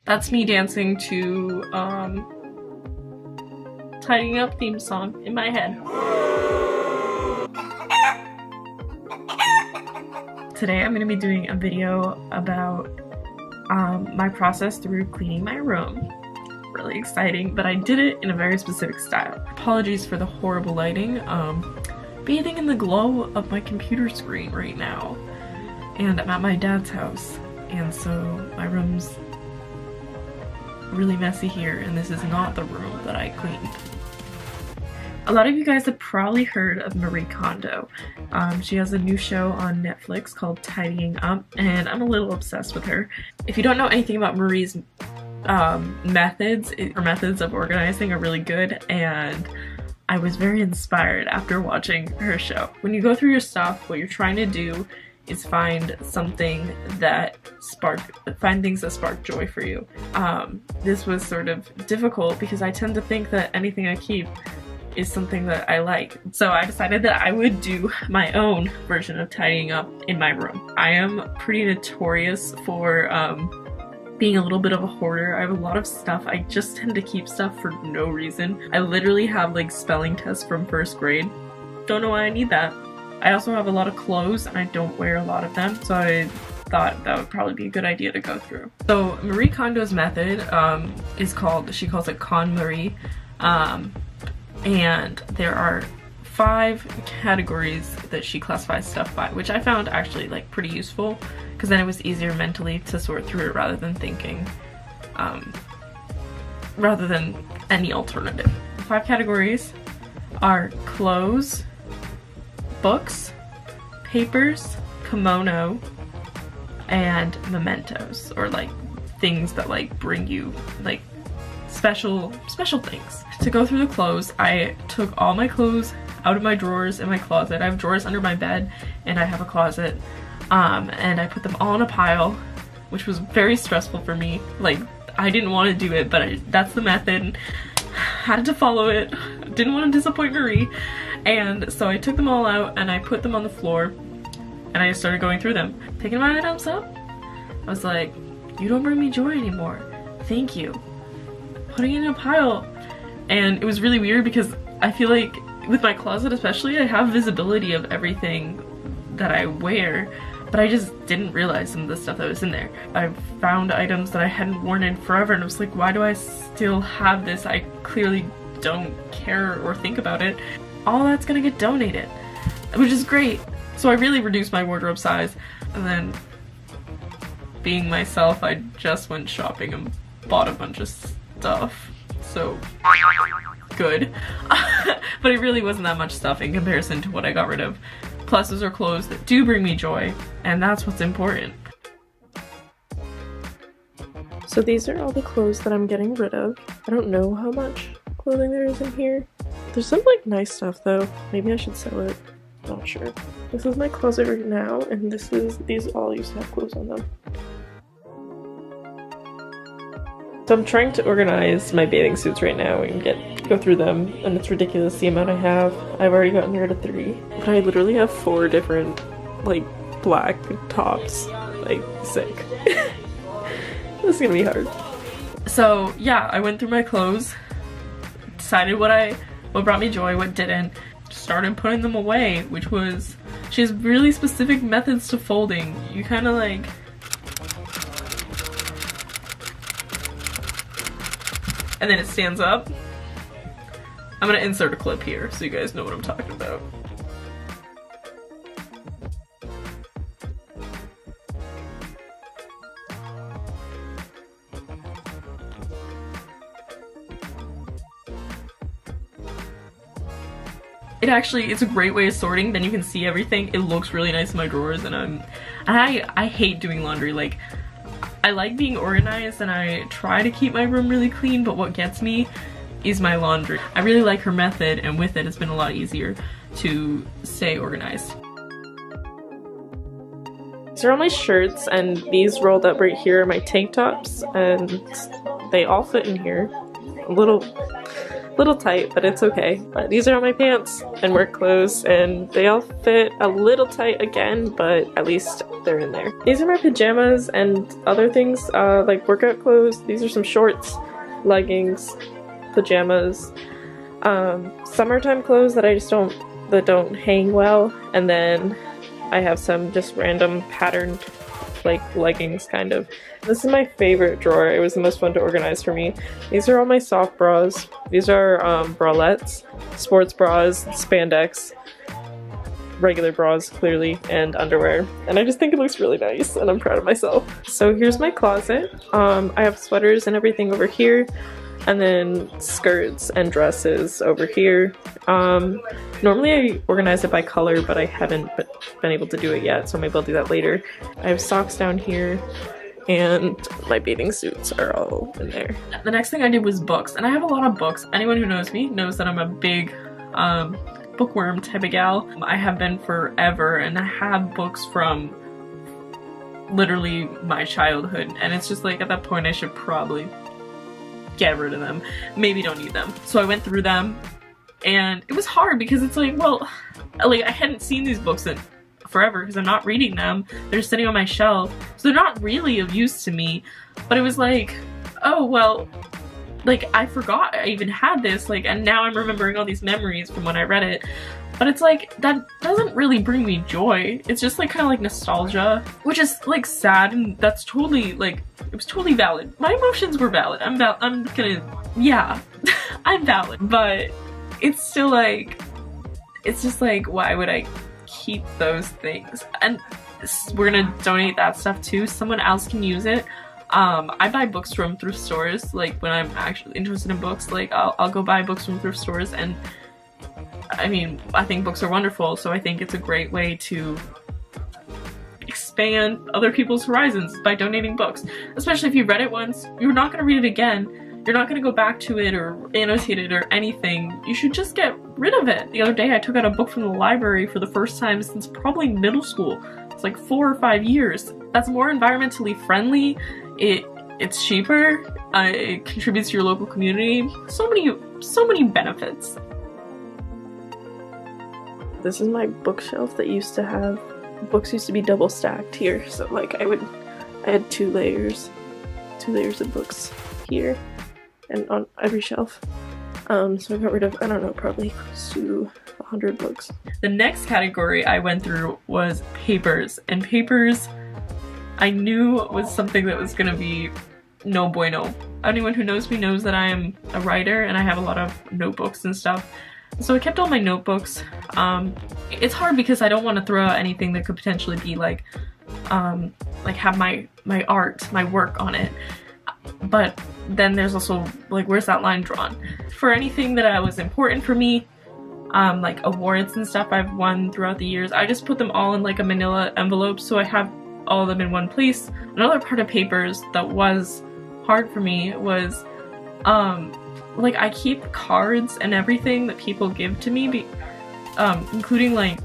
That's me dancing to tidying up theme song in my head. Today I'm going to be doing a video about my process through cleaning my room. Really exciting, but I did it in a very specific style. Apologies for the horrible lighting. Bathing in the glow of my computer screen right now, and I'm at my dad's house, and so my room's really messy here, and this is not the room that I cleaned. A lot of you guys have probably heard of Marie Kondo. She has a new show on Netflix called Tidying Up, and I'm a little obsessed with her. If you don't know anything about Marie's methods, her methods of organizing are really good, and I was very inspired after watching her show. When you go through your stuff, what you're trying to do is find things that spark joy for you. This was sort of difficult because I tend to think that anything I keep is something that I like. So I decided that I would do my own version of tidying up in my room. I am pretty notorious for being a little bit of a hoarder. I have a lot of stuff. I just tend to keep stuff for no reason. I literally have like spelling tests from first grade. Don't know why I need that. I also have a lot of clothes and I don't wear a lot of them, so I thought that would probably be a good idea to go through. So Marie Kondo's method she calls it KonMari, and there are 5 categories that she classifies stuff by, which I found actually like pretty useful, because then it was easier mentally to sort through it rather than thinking, rather than any alternative. The 5 categories are clothes, books, papers, kimono, and mementos, or like things that like bring you like special things. To go through the clothes, I took all my clothes out of my drawers in my closet. I have drawers under my bed and I have a closet, and I put them all in a pile, which was very stressful for me. Like, I didn't want to do it, but that's the method. Had to follow it. Didn't want to disappoint Marie. And so I took them all out and I put them on the floor and I just started going through them. Picking my items up, I was like, you don't bring me joy anymore. Thank you. Putting it in a pile. And it was really weird because I feel like with my closet especially, I have visibility of everything that I wear, but I just didn't realize some of the stuff that was in there. I found items that I hadn't worn in forever and I was like, why do I still have this? I clearly don't care or think about it. All that's gonna get donated, which is great. So I really reduced my wardrobe size, and then being myself, I just went shopping and bought a bunch of stuff. So good. But it really wasn't that much stuff in comparison to what I got rid of. Plus, those are clothes that do bring me joy, and that's what's important. So these are all the clothes that I'm getting rid of. I don't know how much clothing there is in here. There's some like nice stuff though. Maybe I should sell it. Not sure. This is my closet right now, and these all used to have clothes on them. So I'm trying to organize my bathing suits right now and go through them, and it's ridiculous the amount I have. I've already gotten rid of 3. But I literally have 4 different like black tops. Like, sick. This is gonna be hard. So yeah, I went through my clothes, decided what brought me joy, what didn't, started putting them away, which was, she has really specific methods to folding. You kind of like, and then it stands up. I'm gonna insert a clip here so you guys know what I'm talking about. It's a great way of sorting, then you can see everything. It looks really nice in my drawers, and I hate doing laundry. Like, I like being organized and I try to keep my room really clean, but what gets me is my laundry. I really like her method, and with it, it's been a lot easier to stay organized. These are all my shirts, and these rolled up right here are my tank tops, and they all fit in here. A little Little tight, but it's okay. But these are all my pants and work clothes, and they all fit a little tight again, but at least they're in there. These are my pajamas and other things, like workout clothes. These are some shorts, leggings, pajamas, summertime clothes that don't hang well, and then I have some just random patterned like leggings kind of. This is my favorite drawer. It was the most fun to organize for me. These are all my soft bras. These are bralettes, sports bras, spandex, regular bras clearly, and underwear. And I just think it looks really nice and I'm proud of myself. So here's my closet. I have sweaters and everything over here, and then skirts and dresses over here. Normally I organize it by color, but I haven't been able to do it yet, so maybe I'll do that later. I have socks down here, and my bathing suits are all in there. The next thing I did was books, and I have a lot of books. Anyone who knows me knows that I'm a big bookworm type of gal. I have been forever, and I have books from literally my childhood, and it's just like at that point I should probably get rid of them. Maybe don't need them. So I went through them, and it was hard because it's like, well, like I hadn't seen these books in forever because I'm not reading them. They're sitting on my shelf, so they're not really of use to me. But it was like, oh well, like I forgot I even had this, like, and now I'm remembering all these memories from when I read it. But it's like, that doesn't really bring me joy. It's just like kind of like nostalgia, which is like sad, and that's totally like, it was totally valid. My emotions were valid. I'm gonna, yeah, I'm valid. But it's still like, it's just like, why would I keep those things? And we're gonna donate that stuff too. Someone else can use it. I buy books from thrift stores, like when I'm actually interested in books, like I'll go buy books from thrift stores, and I mean, I think books are wonderful, so I think it's a great way to expand other people's horizons by donating books. Especially if you read it once, you're not going to read it again, you're not going to go back to it or annotate it or anything. You should just get rid of it. The other day I took out a book from the library for the first time since probably middle school. It's like 4 or 5 years. That's more environmentally friendly, it's cheaper, it contributes to your local community. So many benefits. This is my bookshelf that used to have, books used to be double stacked here, so like I had two layers of books here and on every shelf. So I got rid of, I don't know, probably close to 100 books. The next category I went through was papers, and papers I knew was something that was gonna be no bueno. Anyone who knows me knows that I am a writer and I have a lot of notebooks and stuff. So I kept all my notebooks. It's hard because I don't want to throw out anything that could potentially be like have my art, my work on it. But then there's also like, where's that line drawn? For anything that was important for me, like awards and stuff I've won throughout the years, I just put them all in like a manila envelope, so I have all of them in one place. Another part of papers that was hard for me was like I keep cards and everything that people give to me, including like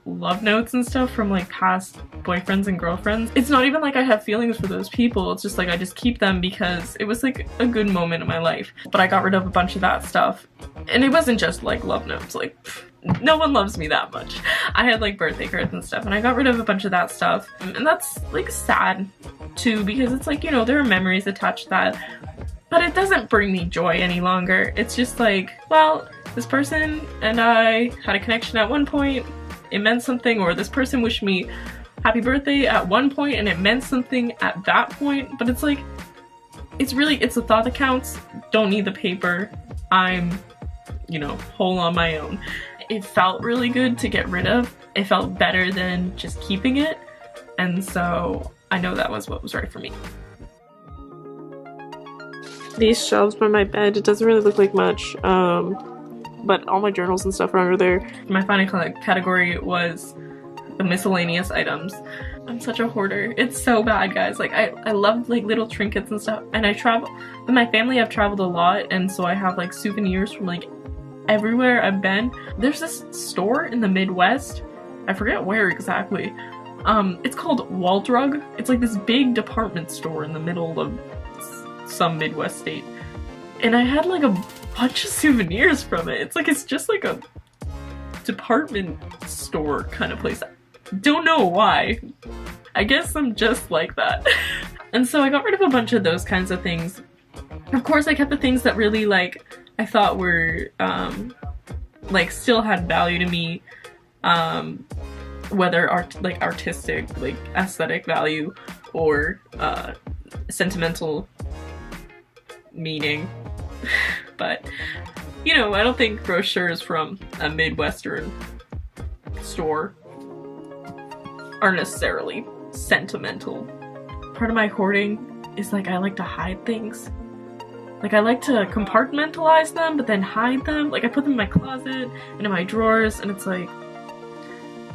love notes and stuff from like past boyfriends and girlfriends. It's not even like I have feelings for those people, it's just like I just keep them because it was like a good moment in my life. But I got rid of a bunch of that stuff, and it wasn't just like love notes, like no one loves me that much. I had like birthday cards and stuff, and I got rid of a bunch of that stuff, and that's like sad too, because it's like, you know, there are memories attached to that, but it doesn't bring me joy any longer. It's just like, well, this person and I had a connection at one point, it meant something, or this person wished me happy birthday at one point and it meant something at that point. But it's like, it's the thought that counts. Don't need the paper. I'm, you know, whole on my own. It felt really good to get rid of. It felt better than just keeping it, and so I know that was what was right for me. These shelves by my bed, it doesn't really look like much, but all my journals and stuff are under there. My final category was the miscellaneous items. I'm such a hoarder. It's so bad, guys. Like I love like little trinkets and stuff, and I travel with my family. I've traveled a lot, and so I have like souvenirs from like everywhere I've been. There's this store in the Midwest, I forget where exactly. It's called Waldrug. It's like this big department store in the middle of some Midwest state. And I had like a bunch of souvenirs from it. It's just like a department store kind of place. Don't know why. I guess I'm just like that. And so I got rid of a bunch of those kinds of things. Of course, I kept the things that really, like, I thought were, like, still had value to me. Whether artistic, like, aesthetic value or, sentimental meaning. But, you know, I don't think brochures from a Midwestern store are necessarily sentimental. Part of my hoarding is, like, I like to hide things. Like, I like to compartmentalize them, but then hide them. Like, I put them in my closet and in my drawers, and it's like,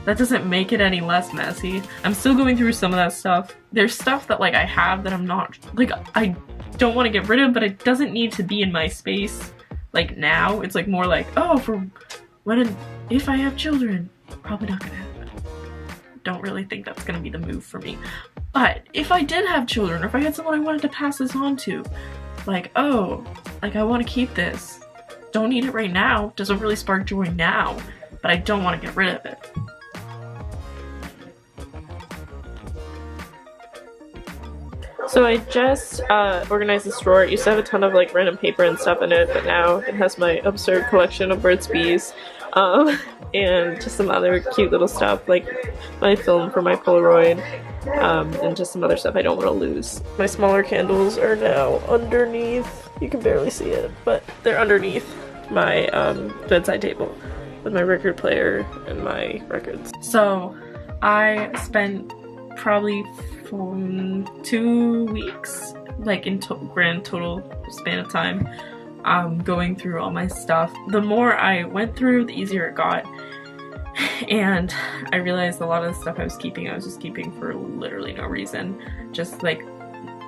that doesn't make it any less messy. I'm still going through some of that stuff. There's stuff that, like, I have that I'm not, like, I don't want to get rid of, but it doesn't need to be in my space, like, now. It's, like, more like, oh, for when, if I have children. Probably not gonna happen. Don't really think that's gonna be the move for me. But if I did have children, or if I had someone I wanted to pass this on to, like, oh, like, I want to keep this. Don't need it right now. Doesn't really spark joy now, but I don't want to get rid of it. So I just organized this drawer. It used to have a ton of like random paper and stuff in it, but now it has my absurd collection of Burt's Bees and just some other cute little stuff like my film for my Polaroid and just some other stuff I don't want to lose. My smaller candles are now underneath. You can barely see it, but they're underneath my bedside table with my record player and my records. So I spent probably 2 weeks, like in grand total span of time, going through all my stuff. The more I went through, the easier it got. And I realized a lot of the stuff I was just keeping for literally no reason. Just like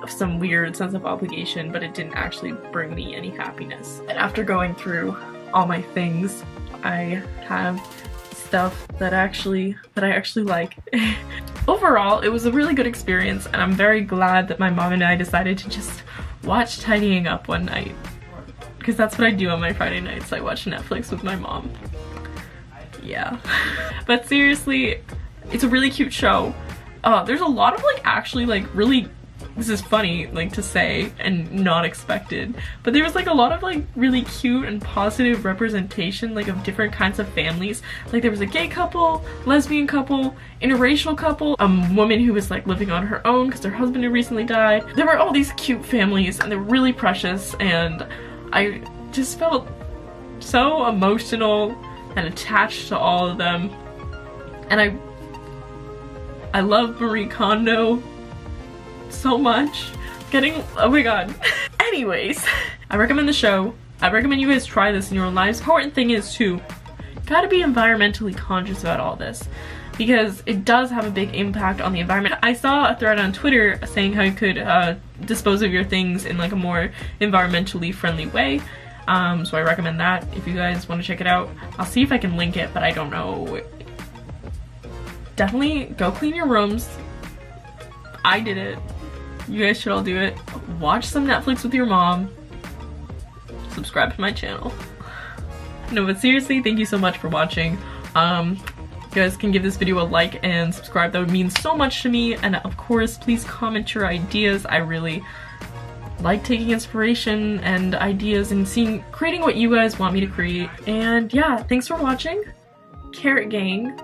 some weird sense of obligation, but it didn't actually bring me any happiness. And after going through all my things, I have stuff that I actually like. Overall, it was a really good experience, and I'm very glad that my mom and I decided to just watch Tidying Up one night. Because that's what I do on my Friday nights. I watch Netflix with my mom. Yeah. But seriously, it's a really cute show. There's a lot of like actually like really, this is funny like to say and not expected, but there was like a lot of like really cute and positive representation like of different kinds of families. Like there was a gay couple, lesbian couple, interracial couple, a woman who was like living on her own because her husband had recently died. There were all these cute families and they're really precious, and I just felt so emotional and attached to all of them. And I love Marie Kondo so much. Oh my god. Anyways, I recommend the show. I recommend you guys try this in your own lives. The important thing is to gotta be environmentally conscious about all this, because it does have a big impact on the environment. I saw a thread on Twitter saying how you could dispose of your things in like a more environmentally friendly way. So I recommend that if you guys want to check it out. I'll see if I can link it, but I don't know. Definitely go clean your rooms. I did it. You guys should all do it. Watch some Netflix with your mom. Subscribe to my channel. No, but seriously, thank you so much for watching. You guys can give this video a like and subscribe. That would mean so much to me. And of course, please comment your ideas. I really like taking inspiration and ideas and creating what you guys want me to create. And yeah, thanks for watching. Carrot Gang.